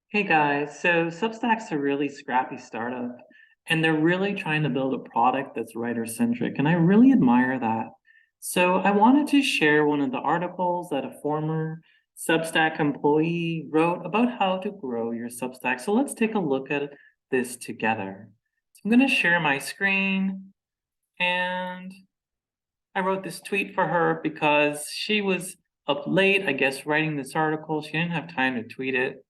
Hey guys, so Substack's a really scrappy startup, and they're really trying to build a product that's writer-centric, and I really admire that. So I wanted to share one of the articles that a former Substack employee wrote about how to grow your Substack. So let's take a look at this together. So I'm going to share my screen, and I wrote this tweet for her because she was up late, I guess, writing this article. She didn't have time to tweet it.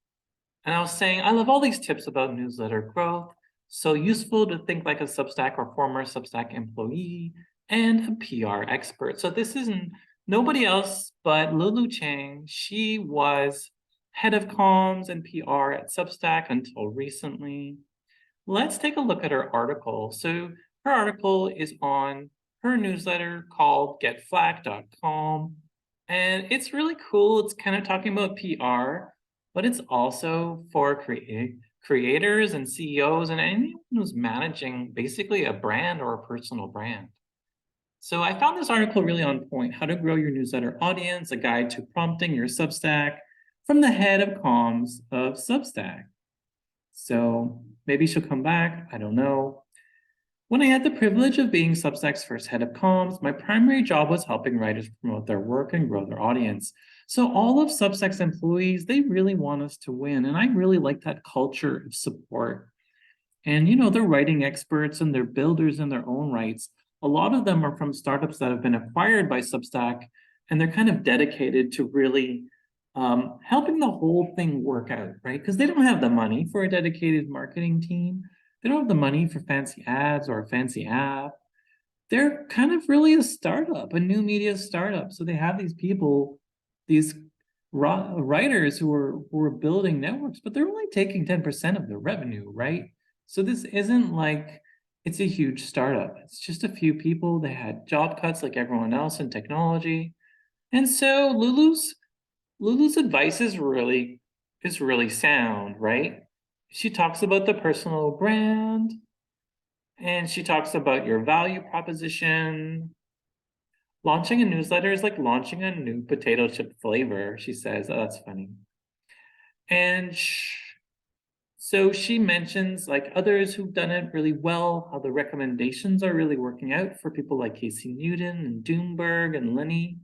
And I was saying, I love all these tips about newsletter growth. So useful to think like a Substack or former Substack employee and a PR expert. So this isn't nobody else but Lulu Chang. She was head of comms and PR at Substack until recently. Let's take a look at her article. So her article is on her newsletter called getflack.com. And it's really cool. It's kind of talking about PR, but it's also for creators and CEOs and anyone who's managing basically a brand or a personal brand. So I found this article really on point, How to Grow Your Newsletter Audience, a guide to prompting your Substack from the head of comms of Substack. So maybe she'll come back, I don't know. When I had the privilege of being Substack's first head of comms, my primary job was helping writers promote their work and grow their audience. So all of Substack's employees, they really want us to win. And I really like that culture of support. And, they're writing experts and they're builders in their own rights. A lot of them are from startups that have been acquired by Substack, and they're kind of dedicated to really helping the whole thing work out, right? Because they don't have the money for a dedicated marketing team. They don't have the money for fancy ads or a fancy app. They're kind of really a startup, a new media startup. So they have these people, these writers who are building networks, but they're only taking 10% of the revenue, right? So this isn't like it's a huge startup. It's just a few people. They had job cuts like everyone else in technology. And so Lulu's advice is really sound, right? She talks about the personal brand, and she talks about your value proposition. Launching a newsletter is like launching a new potato chip flavor, she says. Oh, that's funny. And so she mentions like others who've done it really well, how the recommendations are really working out for people like Casey Newton and Doomberg and Lenny.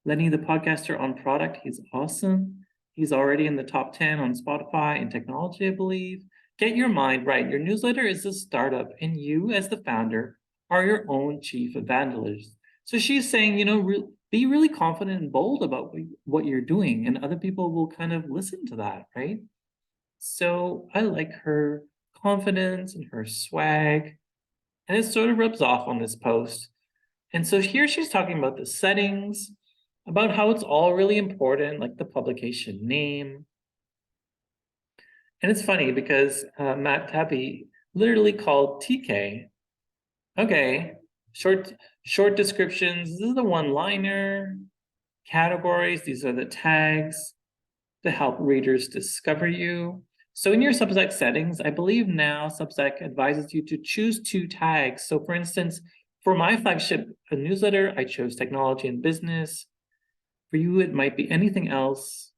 Lenny, the podcaster on product, he's awesome. He's already in the top 10 on Spotify in technology, I believe. Get your mind right. Your newsletter is a startup, and you, as the founder, are your own chief evangelist. So she's saying, be really confident and bold about what you're doing, and other people will kind of listen to that, right? So I like her confidence and her swag, and it sort of rubs off on this post. And so here she's talking about the settings, about how it's all really important, like the publication name. And it's funny because Matt Tappy literally called TK. Okay, short descriptions. This is the one-liner. Categories, these are the tags to help readers discover you. So in your Substack settings, I believe now Substack advises you to choose 2 tags. So for instance, for my flagship newsletter, I chose technology and business. For you, it might be anything else.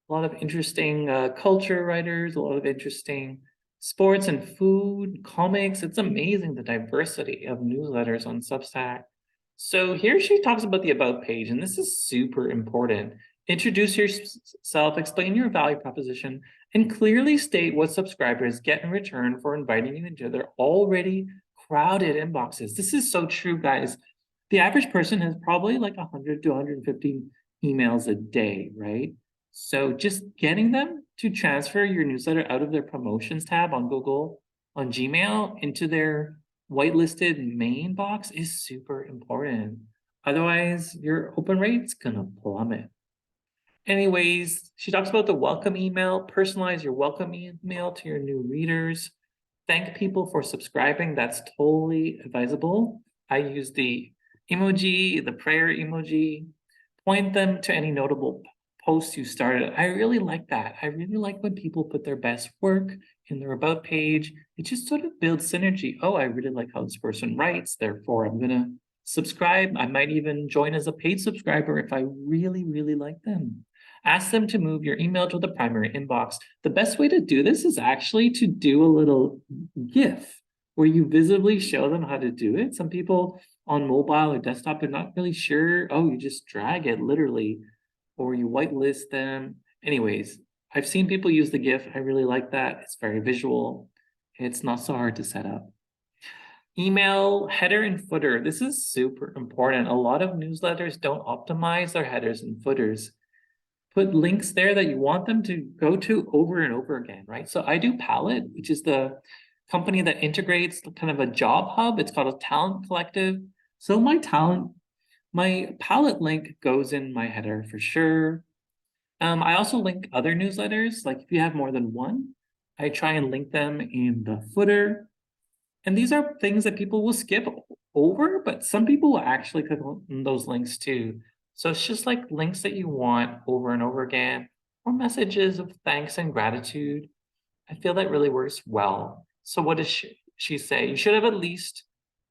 A lot of interesting culture writers, a lot of interesting sports and food, comics. It's amazing the diversity of newsletters on Substack. So here she talks about the About page, and this is super important. Introduce yourself, explain your value proposition, and clearly state what subscribers get in return for inviting you into their already crowded inboxes. This is so true, guys. The average person has probably like 100 to 150 emails a day, right? So just getting them to transfer your newsletter out of their promotions tab on Google, on Gmail, into their whitelisted main box is super important. Otherwise, your open rate's gonna plummet. Anyways, she talks about the welcome email. Personalize your welcome email to your new readers. Thank people for subscribing. That's totally advisable. I use the emoji, the prayer emoji. Point them to any notable posts you started. I really like that. I really like when people put their best work in their About page. It just sort of builds synergy. Oh, I really like how this person writes. Therefore, I'm going to subscribe. I might even join as a paid subscriber if I really, really like them. Ask them to move your email to the primary inbox. The best way to do this is actually to do a little GIF where you visibly show them how to do it. Some people on mobile or desktop are not really sure. Oh, you just drag it literally, or you whitelist them. Anyways, I've seen people use the GIF. I really like that. It's very visual. It's not so hard to set up. Email header and footer. This is super important. A lot of newsletters don't optimize their headers and footers. Put links there that you want them to go to over and over again, right? So I do Palette, which is the company that integrates kind of a job hub. It's called a talent collective. So my Palette link goes in my header for sure. I also link other newsletters. Like if you have more than one, I try and link them in the footer. And these are things that people will skip over, but some people will actually click on those links too. So it's just like links that you want over and over again, or messages of thanks and gratitude. I feel that really works well. So what does she say? You should have at least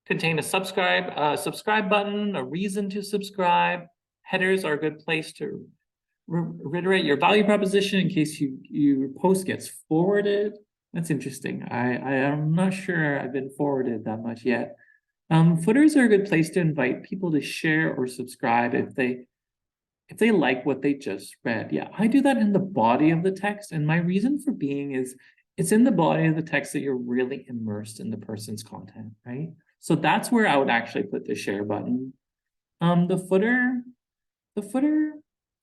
contain a subscribe button, a reason to subscribe. Headers are a good place to reiterate your value proposition in case your post gets forwarded. That's interesting. I'm not sure I've been forwarded that much yet. Footers are a good place to invite people to share or subscribe if they like what they just read. Yeah, I do that in the body of the text, and my reason for being is it's in the body of the text that you're really immersed in the person's content, right? So that's where I would actually put the share button. The footer,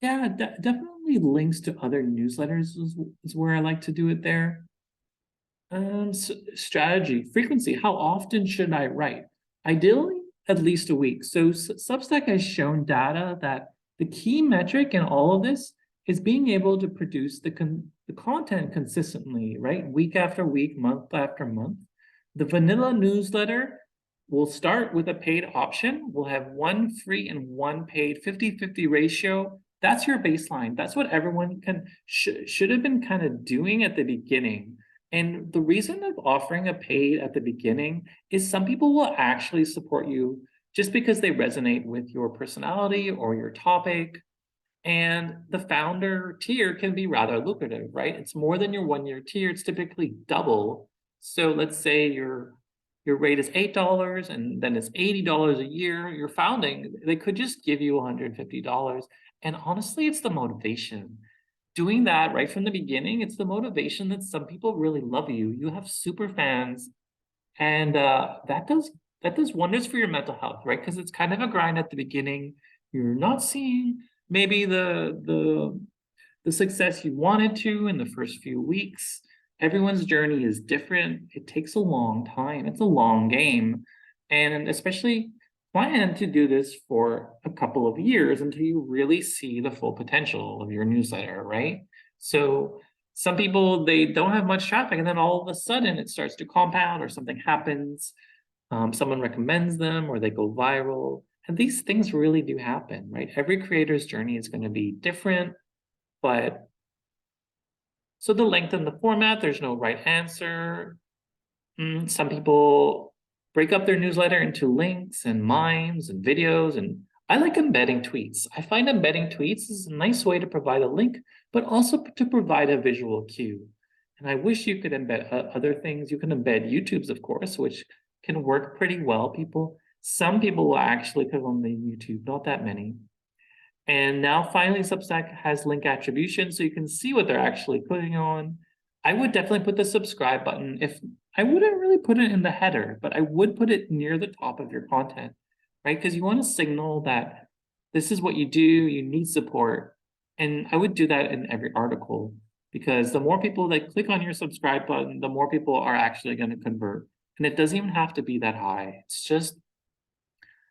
yeah, definitely links to other newsletters is where I like to do it there. Strategy, frequency, how often should I write? Ideally, at least a week. So Substack has shown data that the key metric in all of this is being able to produce the content consistently, right? Week after week, month after month. The vanilla newsletter will start with a paid option. We'll have one free and one paid 50-50 ratio. That's your baseline. That's what everyone should have been kind of doing at the beginning. And the reason of offering a paid at the beginning is some people will actually support you just because they resonate with your personality or your topic. And the founder tier can be rather lucrative, right? It's more than your 1 year tier. It's typically double. So let's say your rate is $8 and then it's $80 a year. You're founding, they could just give you $150. And honestly, it's the motivation. Doing that right from the beginning, it's the motivation that some people really love you. You have super fans, and that does wonders for your mental health, right? Because it's kind of a grind at the beginning. You're not seeing maybe the success you wanted to in the first few weeks. Everyone's journey is different. It takes a long time. It's a long game, and especially plan to do this for a couple of years until you really see the full potential of your newsletter, right? So some people, they don't have much traffic, and then all of a sudden it starts to compound or something happens. Someone recommends them or they go viral. And these things really do happen, right? Every creator's journey is going to be different, but so the length and the format, there's no right answer. Some people break up their newsletter into links and mimes and videos, and I like embedding tweets. I find embedding tweets is a nice way to provide a link, but also to provide a visual cue. And I wish you could embed other things. You can embed YouTubes, of course, which can work pretty well. Some people will actually click on the YouTube, not that many. And now finally, Substack has link attribution, so you can see what they're actually clicking on. I would definitely put the subscribe button. If I wouldn't really put it in the header, but I would put it near the top of your content, right? Because you want to signal that this is what you do, you need support. And I would do that in every article, because the more people that click on your subscribe button, the more people are actually going to convert. And it doesn't even have to be that high. It's just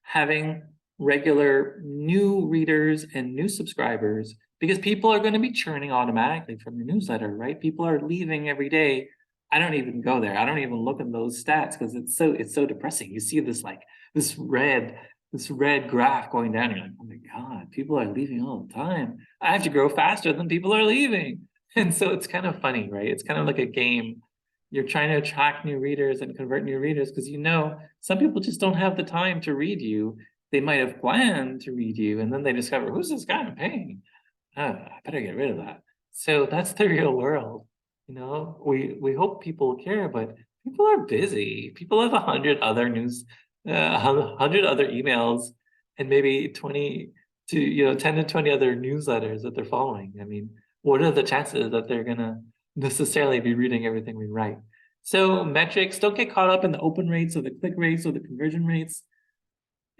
having regular new readers and new subscribers, because people are going to be churning automatically from your newsletter, right? People are leaving every day. I don't even go there. I don't even look at those stats because it's so depressing. You see this red graph going down. You're like, oh my God, people are leaving all the time. I have to grow faster than people are leaving. And so it's kind of funny, right? It's kind of like a game. You're trying to attract new readers and convert new readers because some people just don't have the time to read you. They might have planned to read you, and then they discover, who's this guy I'm paying? Oh, I better get rid of that. So that's the real world. We hope people care, but people are busy. People have 100 other emails, and maybe 20 to 10 to 20 other newsletters that they're following. I mean, what are the chances that they're gonna necessarily be reading everything we write? So metrics, don't get caught up in the open rates or the click rates or the conversion rates.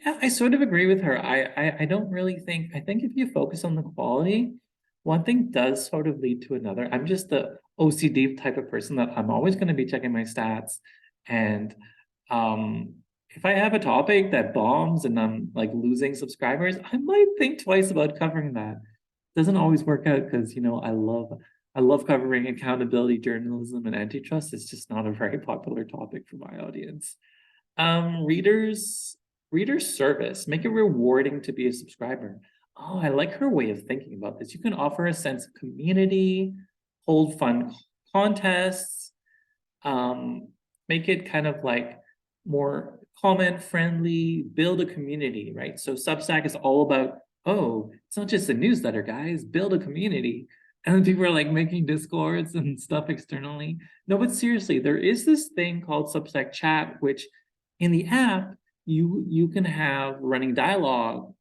Yeah, I sort of agree with her. I don't really think, I think if you focus on the quality, one thing does sort of lead to another. I'm just the OCD type of person that I'm always going to be checking my stats. And if I have a topic that bombs and I'm like losing subscribers, I might think twice about covering that. Doesn't always work out because I love covering accountability journalism and antitrust. It's just not a very popular topic for my audience. Um, readers, reader service, make it rewarding to be a subscriber. Oh, I like her way of thinking about this. You can offer a sense of community, hold fun contests, um, make it kind of like more comment friendly, build a community, right? So Substack is all about, oh, it's not just a newsletter, guys, build a community. And then people are like making discords and stuff externally. No, but seriously, there is this thing called Substack chat, which in the app, you can have running dialogue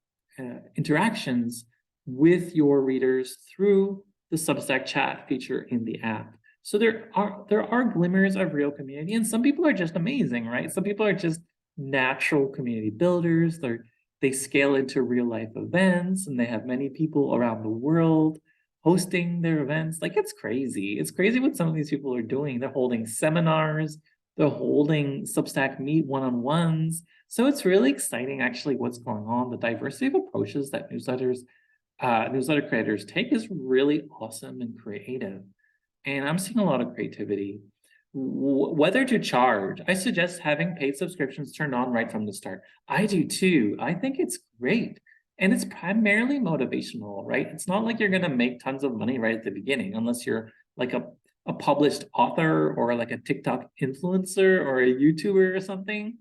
interactions with your readers through the Substack chat feature in the app. So there are glimmers of real community, and some people are just amazing, right? Some people are just natural community builders. They scale into real life events, and they have many people around the world hosting their events. Like it's crazy. It's crazy what some of these people are doing. They're holding seminars, they're holding Substack Meet one-on-ones. So it's really exciting actually what's going on. The diversity of approaches that newsletter creators take is really awesome and creative. And I'm seeing a lot of creativity. Whether to charge, I suggest having paid subscriptions turned on right from the start. I do too. I think it's great. And it's primarily motivational, right? It's not like you're going to make tons of money right at the beginning, unless you're like a published author or like a TikTok influencer or a YouTuber or something.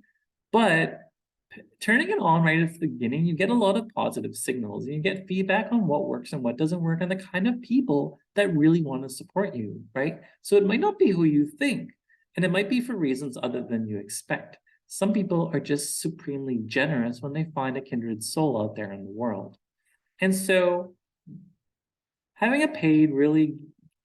But turning it on right at the beginning, you get a lot of positive signals and you get feedback on what works and what doesn't work and the kind of people that really want to support you, right? So it might not be who you think, and it might be for reasons other than you expect. Some people are just supremely generous when they find a kindred soul out there in the world. And so having a paid really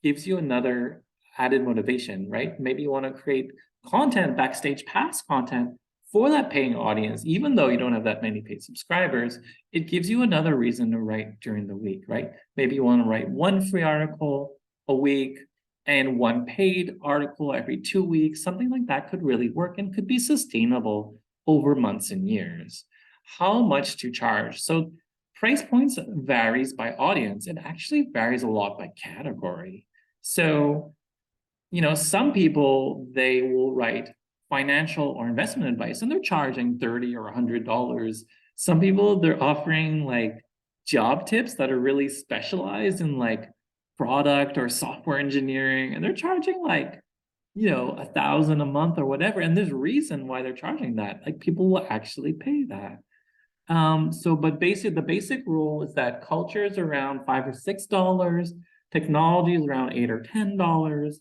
gives you another added motivation, right? Maybe you want to create content, backstage pass content for that paying audience, even though you don't have that many paid subscribers. It gives you another reason to write during the week, right? Maybe you want to write one free article a week and one paid article every 2 weeks. Something like that could really work and could be sustainable over months and years. How much to charge? So price points varies by audience. It actually varies a lot by category. So, some people, they will write financial or investment advice and they're charging $30 or $100. Some people, they're offering like job tips that are really specialized in like product or software engineering, and they're charging like, 1,000 a month or whatever. And there's a reason why they're charging that. Like people will actually pay that. But the basic rule is that culture is around $5 or $6, technology is around $8 or $10,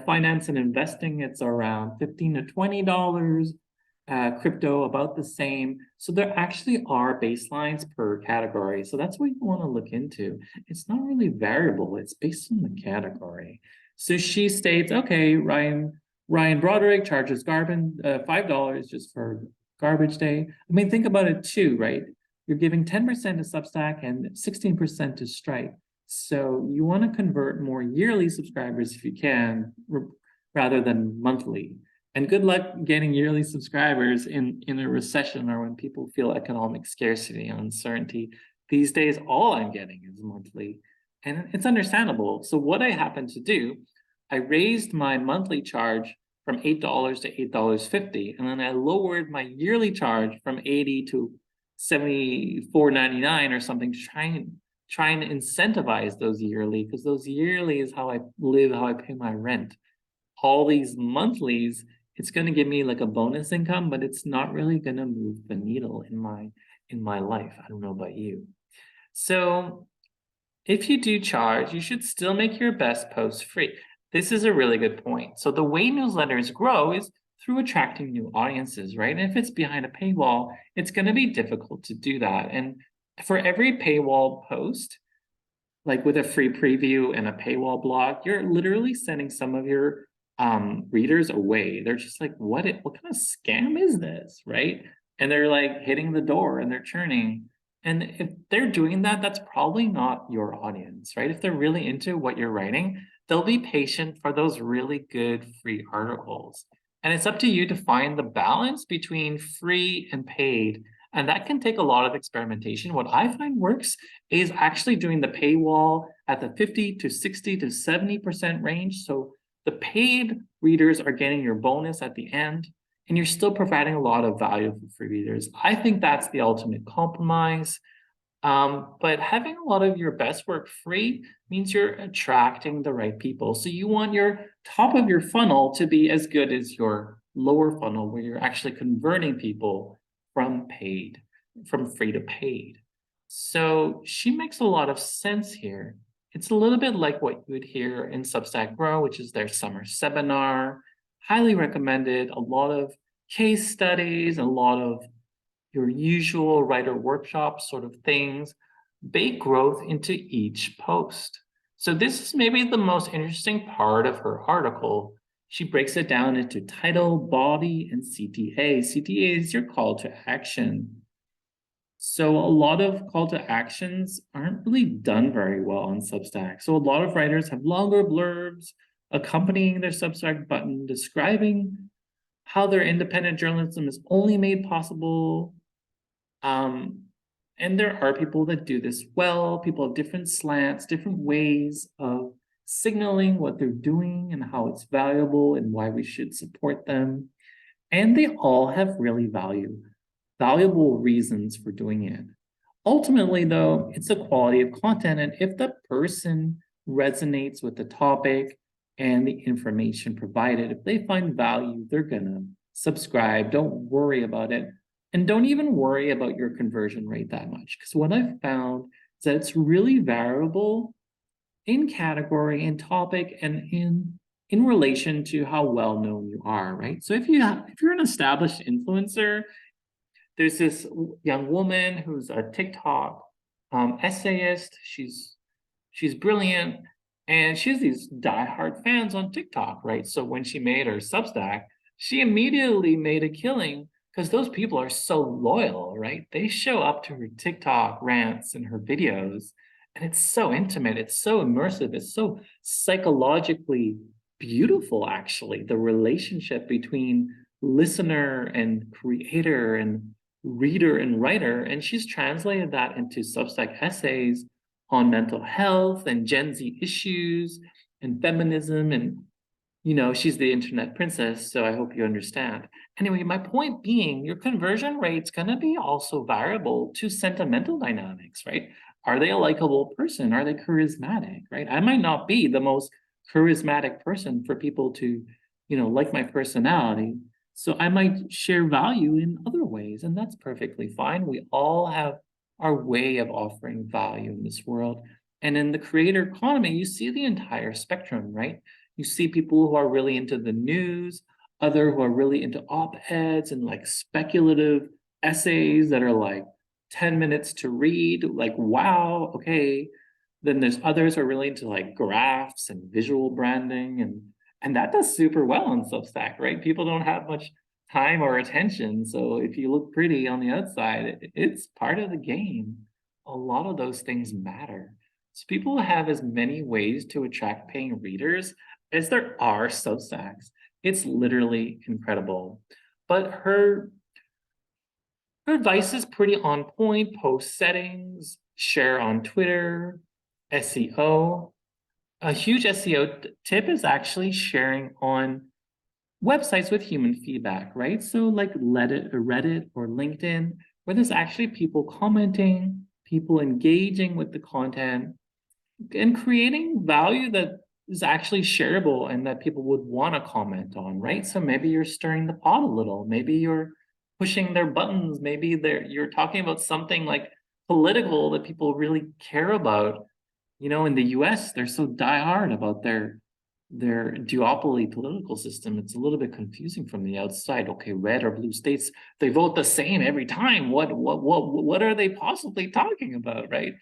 finance and investing, it's around $15 to $20, crypto about the same. So there actually are baselines per category. So that's what you want to look into. It's not really variable, it's based on the category. So she states, okay, Ryan Broderick charges Garbin $5 just for garbage day. I mean, think about it too, right? You're giving 10% to Substack and 16% to Stripe. So you want to convert more yearly subscribers if you can, rather than monthly. And good luck getting yearly subscribers in a recession or when people feel economic scarcity and uncertainty. These days, all I'm getting is monthly. And it's understandable. So what I happened to do, I raised my monthly charge from $8 to $8.50, and then I lowered my yearly charge from 80 to 74.99 or something to try and incentivize those yearly, because those yearly is how I live, how I pay my rent. All these monthlies, it's going to give me like a bonus income, but it's not really going to move the needle in my life. I don't know about you. So if you do charge, you should still make your best post free. This is a really good point. So the way newsletters grow is through attracting new audiences, right? And if it's behind a paywall, it's going to be difficult to do that. And for every paywall post, like with a free preview and a paywall blog, you're literally sending some of your readers away. They're just like, what kind of scam is this, right? And they're like hitting the door and they're churning. And if they're doing that, that's probably not your audience, right? If they're really into what you're writing, they'll be patient for those really good free articles. And it's up to you to find the balance between free and paid. And that can take a lot of experimentation. What I find works is actually doing the paywall at the 50 to 60 to 70% range. So the paid readers are getting your bonus at the end, and you're still providing a lot of value for free readers. I think that's the ultimate compromise. But having a lot of your best work free means you're attracting the right people. So you want your top of your funnel to be as good as your lower funnel, where you're actually converting people from free to paid. So she makes a lot of sense here. It's a little bit like what you would hear in Substack Grow, which is their summer seminar. Highly recommended. A lot of case studies, a lot of your usual writer workshop sort of things, bake growth into each post. So this is maybe the most interesting part of her article. She breaks it down into title, body, and CTA. CTA is your call to action. So a lot of call to actions aren't really done very well on Substack. So a lot of writers have longer blurbs accompanying their Substack button describing how their independent journalism is only made possible. And there are people that do this well. People have different slants, different ways of signaling what they're doing and how it's valuable and why we should support them. And they all have really valuable reasons for doing it. Ultimately, though, it's the quality of content. And if the person resonates with the topic and the information provided, if they find value, they're gonna subscribe. Don't worry about it. And don't even worry about your conversion rate that much. Because what I've found is that it's really variable in category, in topic, and in relation to how well known you are, right? So if you're an established influencer, there's this young woman who's a TikTok essayist. She's brilliant, and she has these diehard fans on TikTok, right? So when she made her Substack, she immediately made a killing because those people are so loyal, right? They show up to her TikTok rants and her videos, and it's so intimate, it's so immersive, it's so psychologically beautiful, actually, the relationship between listener and creator and reader and writer. And she's translated that into Substack essays on mental health and Gen Z issues and feminism. And, she's the internet princess, so I hope you understand. Anyway, my point being, your conversion rate's going to be also variable to sentimental dynamics, right? Are they a likable person? Are they charismatic, right? I might not be the most charismatic person for people to, like my personality. So I might share value in other ways, and that's perfectly fine. We all have our way of offering value in this world. And in the creator economy, you see the entire spectrum, right? You see people who are really into the news, other who are really into op-eds and like speculative essays that are like 10 minutes to read, like, wow, okay. Then there's others who are really into like graphs and visual branding, and that does super well on Substack, right? People don't have much time or attention. So if you look pretty on the outside, it's part of the game. A lot of those things matter. So people have as many ways to attract paying readers as there are Substacks. It's literally incredible. But her advice is pretty on point. Post settings, share on Twitter, SEO. A huge SEO tip is actually sharing on websites with human feedback, right? So like Reddit or LinkedIn, where there's actually people commenting, people engaging with the content, and creating value that is actually shareable and that people would want to comment on, right? So maybe you're stirring the pot a little, maybe you're pushing their buttons, maybe you're talking about something like political that people really care about. In the US, they're so diehard about their duopoly political system. It's a little bit confusing from the outside. Okay, red or blue states, they vote the same every time. What are they possibly talking about, right?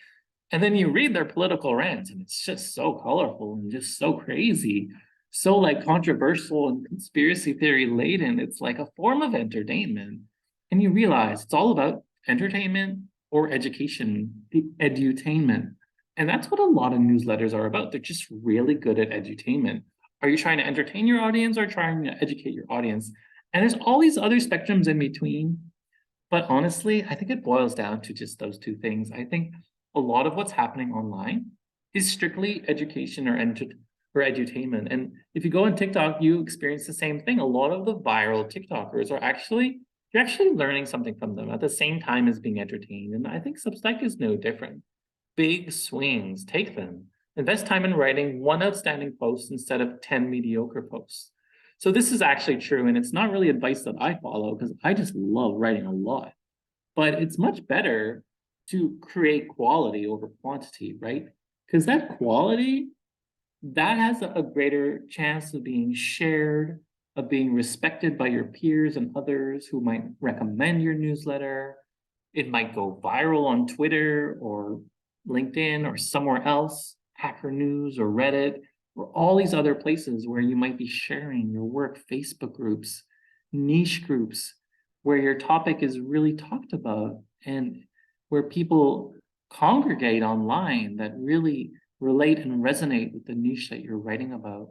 And then you read their political rants, and it's just so colorful and just so crazy, so like controversial and conspiracy theory laden. It's like a form of entertainment. And you realize it's all about entertainment or education, the edutainment. And that's what a lot of newsletters are about. They're just really good at edutainment. Are you trying to entertain your audience or trying to educate your audience? And there's all these other spectrums in between. But honestly, I think it boils down to just those two things. I think a lot of what's happening online is strictly education or edutainment. And if you go on TikTok, you experience the same thing. A lot of the viral TikTokers you're actually learning something from them at the same time as being entertained. And I think Substack is no different. Big swings, take them. Invest time in writing one outstanding post instead of 10 mediocre posts. So this is actually true, and it's not really advice that I follow because I just love writing a lot. But it's much better to create quality over quantity, right? Because that quality, that has a greater chance of being shared, of being respected by your peers and others who might recommend your newsletter. It might go viral on Twitter or LinkedIn or somewhere else, Hacker News or Reddit, or all these other places where you might be sharing your work, Facebook groups, niche groups, where your topic is really talked about and where people congregate online that really relate and resonate with the niche that you're writing about.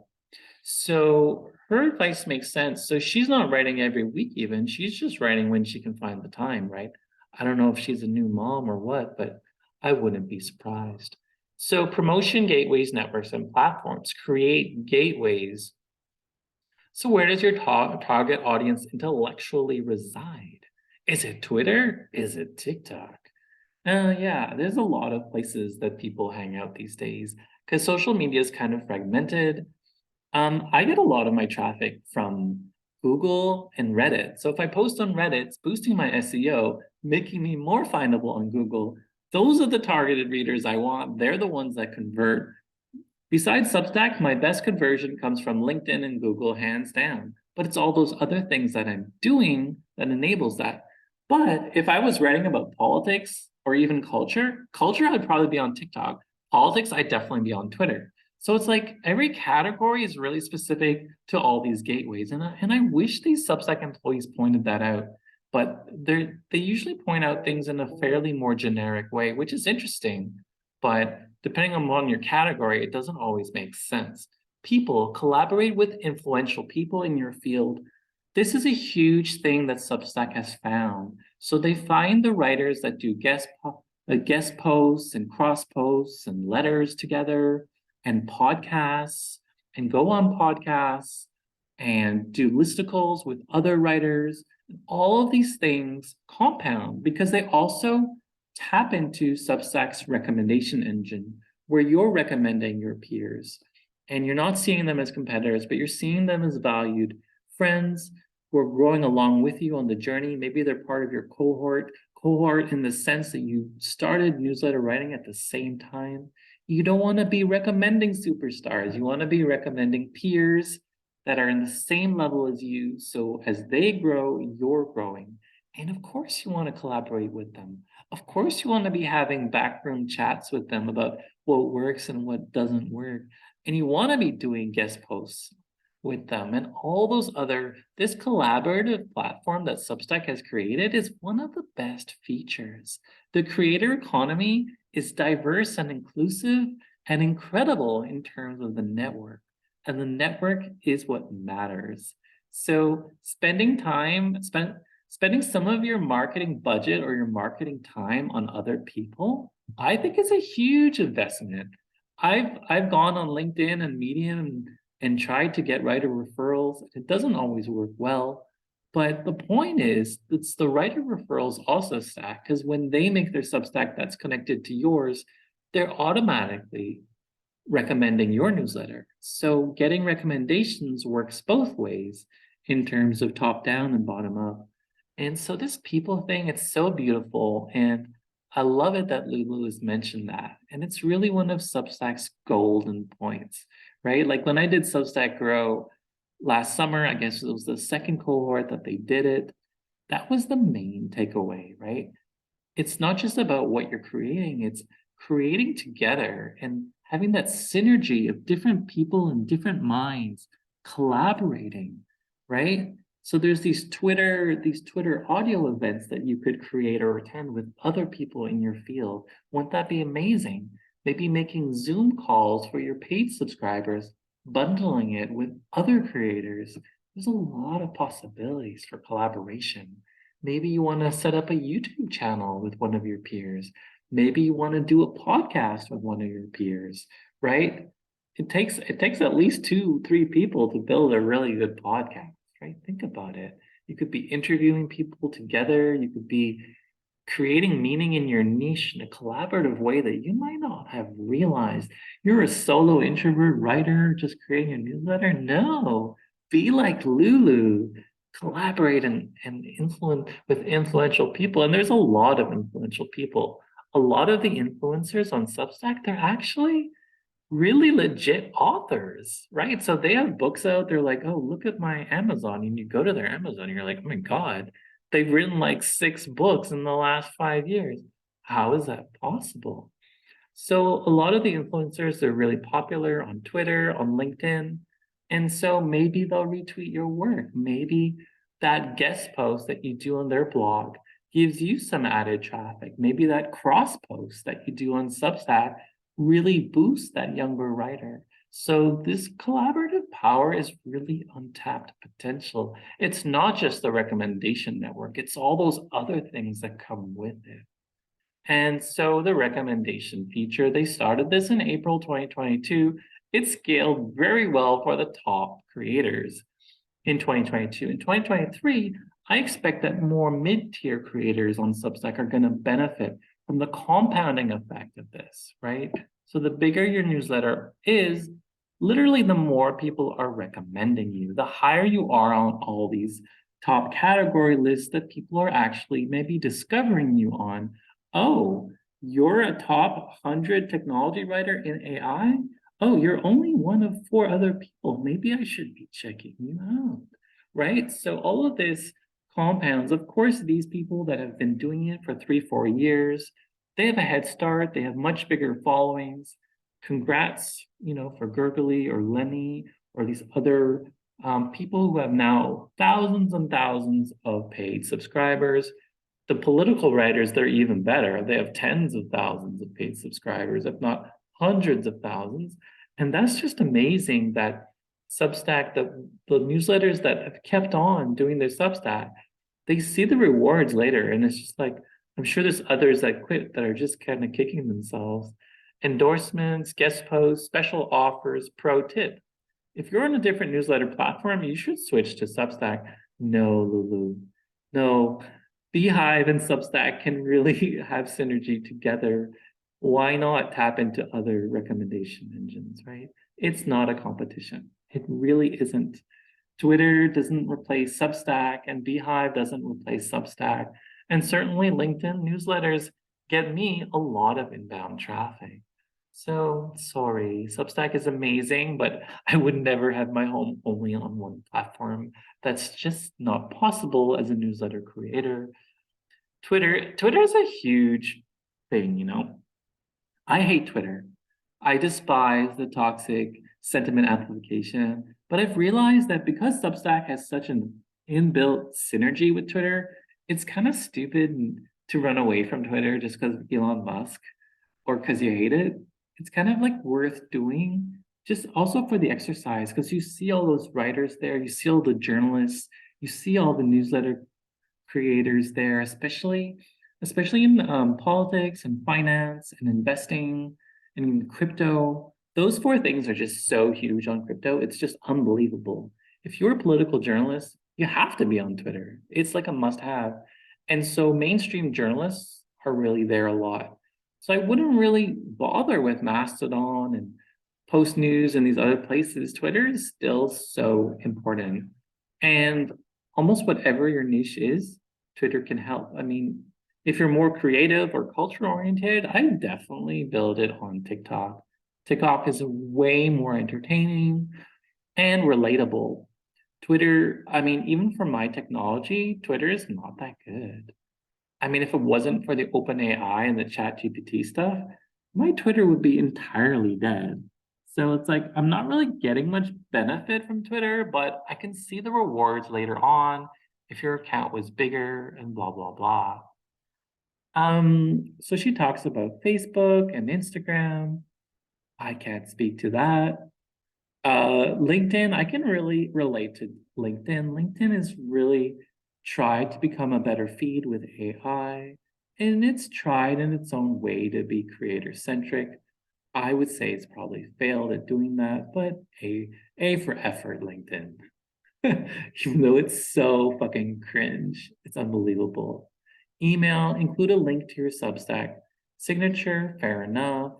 So her advice makes sense. So she's not writing every week even, she's just writing when she can find the time, right? I don't know if she's a new mom or what, but I wouldn't be surprised. So promotion gateways, networks, and platforms create gateways. So where does your target audience intellectually reside? Is it Twitter? Is it TikTok? Yeah, there's a lot of places that people hang out these days because social media is kind of fragmented. I get a lot of my traffic from Google and Reddit. So if I post on Reddit, it's boosting my SEO, making me more findable on Google. Those are the targeted readers I want. They're the ones that convert. Besides Substack, my best conversion comes from LinkedIn and Google, hands down. But it's all those other things that I'm doing that enables that. But if I was writing about politics or even culture, I'd probably be on TikTok. Politics, I'd definitely be on Twitter. So it's like every category is really specific to all these gateways. And I wish these Substack employees pointed that out. But they usually point out things in a fairly more generic way, which is interesting. But depending on your category, it doesn't always make sense. People collaborate with influential people in your field. This is a huge thing that Substack has found. So they find the writers that do guest posts and cross posts and letters together and podcasts and go on podcasts and do listicles with other writers. All of these things compound because they also tap into Substack's recommendation engine where you're recommending your peers and you're not seeing them as competitors, but you're seeing them as valued friends who are growing along with you on the journey. Maybe they're part of your cohort in the sense that you started newsletter writing at the same time. You don't want to be recommending superstars. You want to be recommending peers that are in the same level as you. So as they grow, you're growing. And of course, you want to collaborate with them. Of course, you want to be having backroom chats with them about what works and what doesn't work. And you want to be doing guest posts with them and all those this collaborative platform that Substack has created is one of the best features. The creator economy is diverse and inclusive and incredible in terms of the network. And the network is what matters. So spending some of your marketing budget or your marketing time on other people, I think is a huge investment. I've gone on LinkedIn and Medium and tried to get writer referrals. It doesn't always work well. But the point is, it's the writer referrals also stack because when they make their Substack that's connected to yours, they're automatically recommending your newsletter. So getting recommendations works both ways in terms of top down and bottom up. And so this people thing, it's so beautiful. And I love it that Lulu has mentioned that. And it's really one of Substack's golden points, right? Like when I did Substack Grow last summer, I guess it was the second cohort that they did it. That was the main takeaway, right? It's not just about what you're creating, it's creating together and having that synergy of different people and different minds collaborating, right? So there's these Twitter audio events that you could create or attend with other people in your field. Wouldn't that be amazing? Maybe making Zoom calls for your paid subscribers, bundling it with other creators. There's a lot of possibilities for collaboration. Maybe you want to set up a YouTube channel with one of your peers. Maybe you want to do a podcast with one of your peers, right? It takes at least 2, 3 people to build a really good podcast, right? Think about it. You could be interviewing people together. You could be creating meaning in your niche in a collaborative way that you might not have realized. You're a solo introvert writer just creating a newsletter? No, be like Lulu. Collaborate and influence with influential people. And there's a lot of influential people. A lot of the influencers on Substack, they're actually really legit authors, right? So they have books out. They're like, oh, look at my Amazon. And you go to their Amazon, and you're like, oh my God, they've written like 6 books in the last 5 years. How is that possible? So a lot of the influencers are really popular on Twitter, on LinkedIn. And so maybe they'll retweet your work. Maybe that guest post that you do on their blog gives you some added traffic. Maybe that cross post that you do on Substack really boosts that younger writer. So this collaborative power is really untapped potential. It's not just the recommendation network, it's all those other things that come with it. And so the recommendation feature, they started this in April 2022. It scaled very well for the top creators in 2022. In 2023, I expect that more mid-tier creators on Substack are going to benefit from the compounding effect of this, right? So the bigger your newsletter is, literally the more people are recommending you. The higher you are on all these top category lists that people are actually maybe discovering you on. Oh, you're a top 100 technology writer in AI? Oh, you're only one of 4 other people. Maybe I should be checking you out, right? So all of this compounds. Of course, these people that have been doing it for 3, 4 years, they have a head start. They have much bigger followings. Congrats, for Gurgly or Lenny or these other people who have now thousands and thousands of paid subscribers. The political writers, they're even better. They have tens of thousands of paid subscribers, if not hundreds of thousands. And that's just amazing that Substack, the newsletters that have kept on doing their Substack, they see the rewards later. And it's just like, I'm sure there's others that quit that are just kind of kicking themselves. Endorsements, guest posts, special offers, pro tip. If you're on a different newsletter platform, you should switch to Substack. No, Lulu. No, Beehive and Substack can really have synergy together. Why not tap into other recommendation engines, right? It's not a competition. It really isn't. Twitter doesn't replace Substack, and Beehive doesn't replace Substack. And certainly LinkedIn newsletters get me a lot of inbound traffic. So sorry, Substack is amazing, but I would never have my home only on one platform. That's just not possible as a newsletter creator. Twitter is a huge thing. I hate Twitter. I despise the toxic sentiment amplification, but I've realized that because Substack has such an inbuilt synergy with Twitter, it's kind of stupid to run away from Twitter just because of Elon Musk or because you hate it. It's kind of like worth doing just also for the exercise because you see all those writers there, you see all the journalists, you see all the newsletter creators there, especially in politics and finance and investing and in crypto. Those 4 things are just so huge on crypto. It's just unbelievable. If you're a political journalist, you have to be on Twitter. It's like a must-have. And so mainstream journalists are really there a lot. So I wouldn't really bother with Mastodon and Post News and these other places. Twitter is still so important. And almost whatever your niche is, Twitter can help. I mean, If you're more creative or culture oriented, I definitely build it on TikTok. TikTok is way more entertaining and relatable. Twitter, I mean, even for my technology, Twitter is not that good. I mean, if it wasn't for the OpenAI and the ChatGPT stuff, my Twitter would be entirely dead. So it's like I'm not really getting much benefit from Twitter, but I can see the rewards later on if your account was bigger and blah blah blah. So she talks about Facebook and Instagram. I can't speak to that. LinkedIn, I can really relate to LinkedIn. LinkedIn has really tried to become a better feed with AI, and it's tried in its own way to be creator centric. I would say it's probably failed at doing that, but A for effort, LinkedIn. Even though it's so fucking cringe, it's unbelievable. Email, include a link to your Substack. Signature, fair enough.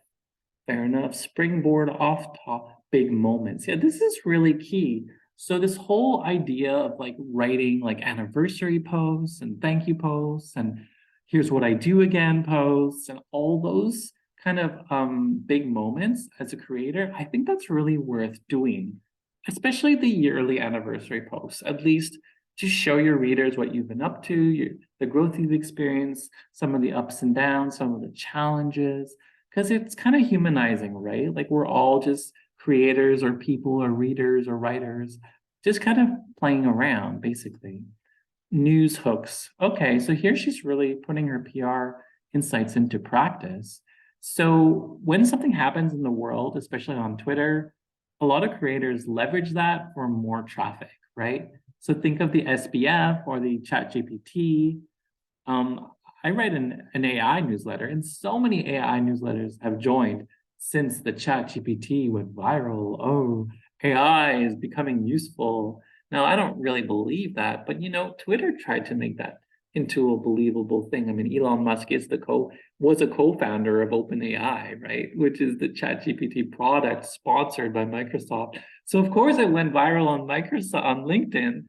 Fair enough. Springboard off top, big moments. Yeah, this is really key. So this whole idea of like writing like anniversary posts and thank you posts and here's what I do again posts and all those kind of big moments as a creator, I think that's really worth doing, especially the yearly anniversary posts, at least to show your readers what you've been up to, the growth you've experienced, some of the ups and downs, some of the challenges, because it's kind of humanizing, right? Like we're all just creators or people or readers or writers, just kind of playing around, basically. News hooks. Okay, so here she's really putting her PR insights into practice. So when something happens in the world, especially on Twitter, a lot of creators leverage that for more traffic, right? So think of the SBF or the ChatGPT. I write an AI newsletter, and so many AI newsletters have joined since the ChatGPT went viral. Oh, AI is becoming useful. Now, I don't really believe that, but Twitter tried to make that into a believable thing. I mean, Elon Musk was a co-founder of OpenAI, right? Which is the ChatGPT product sponsored by Microsoft. So of course it went viral on Microsoft on LinkedIn.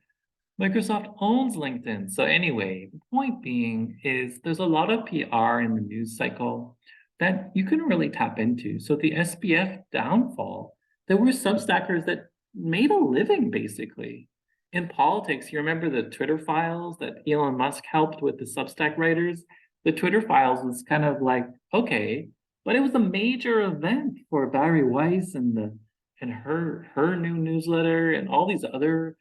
Microsoft owns LinkedIn. So anyway, the point being is there's a lot of PR in the news cycle that you can really tap into. So the SBF downfall, there were Substackers that made a living basically. In politics, you remember the Twitter files that Elon Musk helped with the Substack writers? The Twitter files was kind of like, okay, but it was a major event for Barry Weiss and her new newsletter and all these other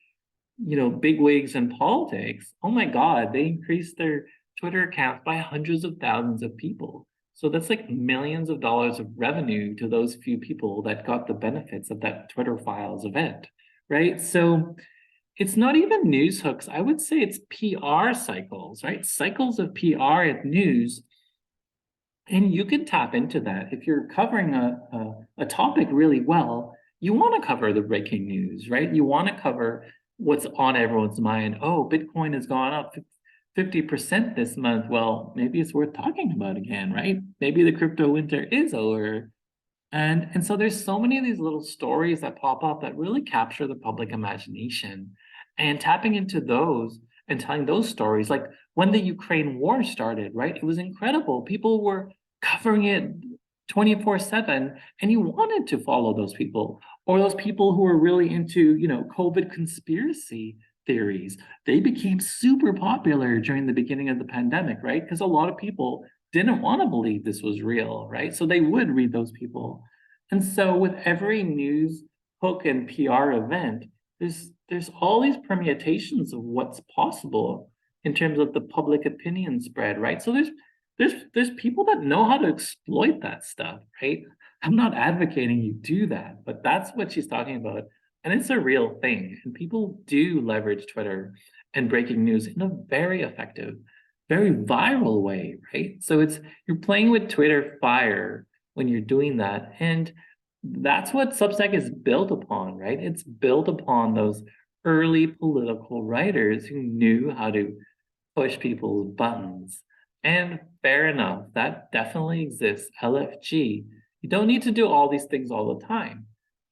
big wigs in politics. Oh my God, they increased their Twitter accounts by hundreds of thousands of people. So that's like millions of dollars of revenue to those few people that got the benefits of that Twitter Files event, right? So it's not even news hooks. I would say it's PR cycles, right? Cycles of PR at news. And you can tap into that. If you're covering a topic really well, you want to cover the breaking news, right? You want to cover what's on everyone's mind. Oh, Bitcoin has gone up 50% this month. Well, maybe it's worth talking about again, right? Maybe the crypto winter is over. And so there's so many of these little stories that pop up that really capture the public imagination. And tapping into those and telling those stories, like when the Ukraine war started, right? It was incredible. People were covering it 24/7, and you wanted to follow those people, or those people who were really into, COVID conspiracy theories. They became super popular during the beginning of the pandemic, right? Because a lot of people didn't want to believe this was real, right? So they would read those people. And so with every news hook and PR event, there's all these permutations of what's possible in terms of the public opinion spread, right? So there's people that know how to exploit that stuff, right? I'm not advocating you do that, but that's what she's talking about. And it's a real thing. And people do leverage Twitter and breaking news in a very effective, very viral way, right? So you're playing with Twitter fire when you're doing that. And that's what Substack is built upon, right? It's built upon those early political writers who knew how to push people's buttons. And fair enough, that definitely exists. LFG. You don't need to do all these things all the time.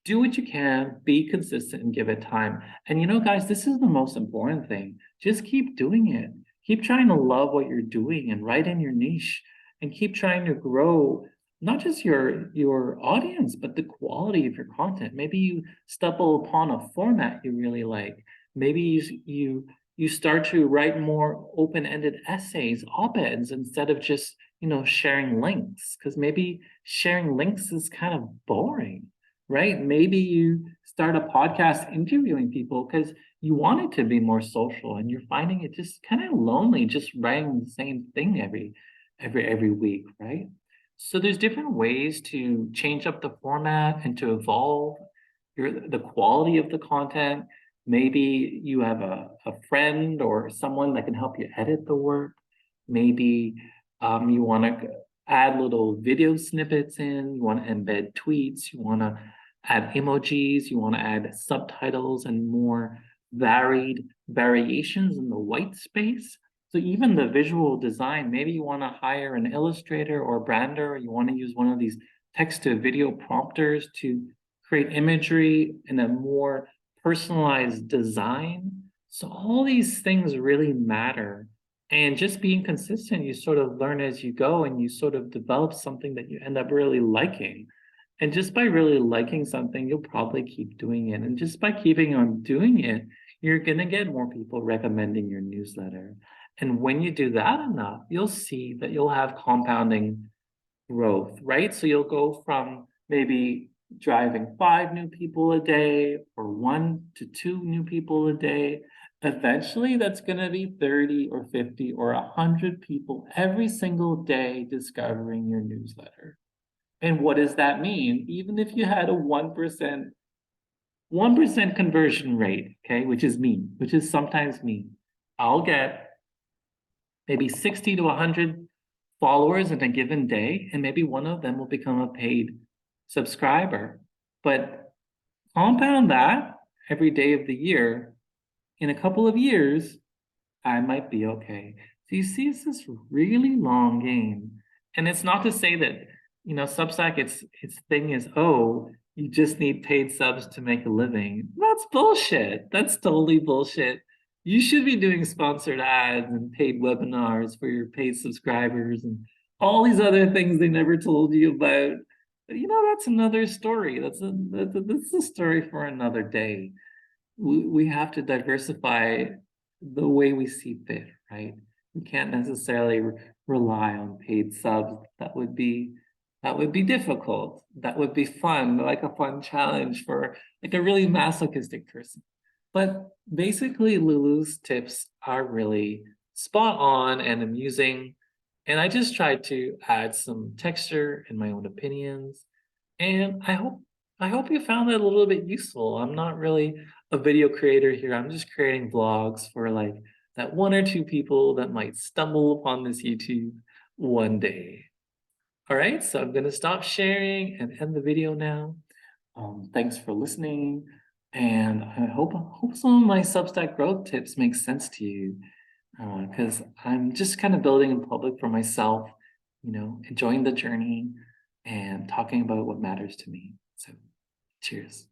Do what you can, be consistent, and give it time. And guys, this is the most important thing. Just keep doing it. keep trying to love what you're doing and write in your niche and keep trying to grow not just your audience, but the quality of your content. Maybe you stumble upon a format you really like. Maybe you start to write more open-ended essays, op-eds, instead of just, sharing links, because maybe sharing links is kind of boring, right? Maybe you start a podcast interviewing people because you want it to be more social and you're finding it just kind of lonely just writing the same thing every week, right? So there's different ways to change up the format and to evolve the quality of the content. Maybe you have a friend or someone that can help you edit the work. Maybe you want to add little video snippets in, you want to embed tweets, you want to add emojis, you want to add subtitles and more varied variations in the white space. So even the visual design, maybe you want to hire an illustrator or brander, or you want to use one of these text to video prompters to create imagery in a more personalized design. So all these things really matter. And just being consistent, you sort of learn as you go and you sort of develop something that you end up really liking. And just by really liking something, you'll probably keep doing it. And just by keeping on doing it, you're going to get more people recommending your newsletter. And when you do that enough, you'll see that you'll have compounding growth, right? So you'll go from maybe driving 5 new people a day or 1 to 2 new people a day. Eventually, that's going to be 30 or 50 or 100 people every single day discovering your newsletter. And what does that mean? Even if you had a 1% conversion rate, okay, which is sometimes mean, I'll get maybe 60 to 100 followers in a given day, and maybe one of them will become a paid subscriber. But compound that every day of the year, in a couple of years, I might be okay. So you see, it's this really long game. And it's not to say that, Substack, its thing is, oh, you just need paid subs to make a living. That's bullshit. That's totally bullshit. You should be doing sponsored ads and paid webinars for your paid subscribers and all these other things they never told you about. But that's another story. That's a story for another day. We have to diversify the way we see fit, right? We can't necessarily rely on paid subs. That would be difficult. That would be fun, like a fun challenge for like a really masochistic person. But basically, Lulu's tips are really spot on and amusing. And I just tried to add some texture and my own opinions. And I hope you found that a little bit useful. I'm not really a video creator here. I'm just creating vlogs for like that 1 or 2 people that might stumble upon this YouTube one day. All right, so I'm gonna stop sharing and end the video now. Thanks for listening, and I hope some of my Substack growth tips make sense to you, because I'm just kind of building in public for myself, enjoying the journey and talking about what matters to me. So, cheers.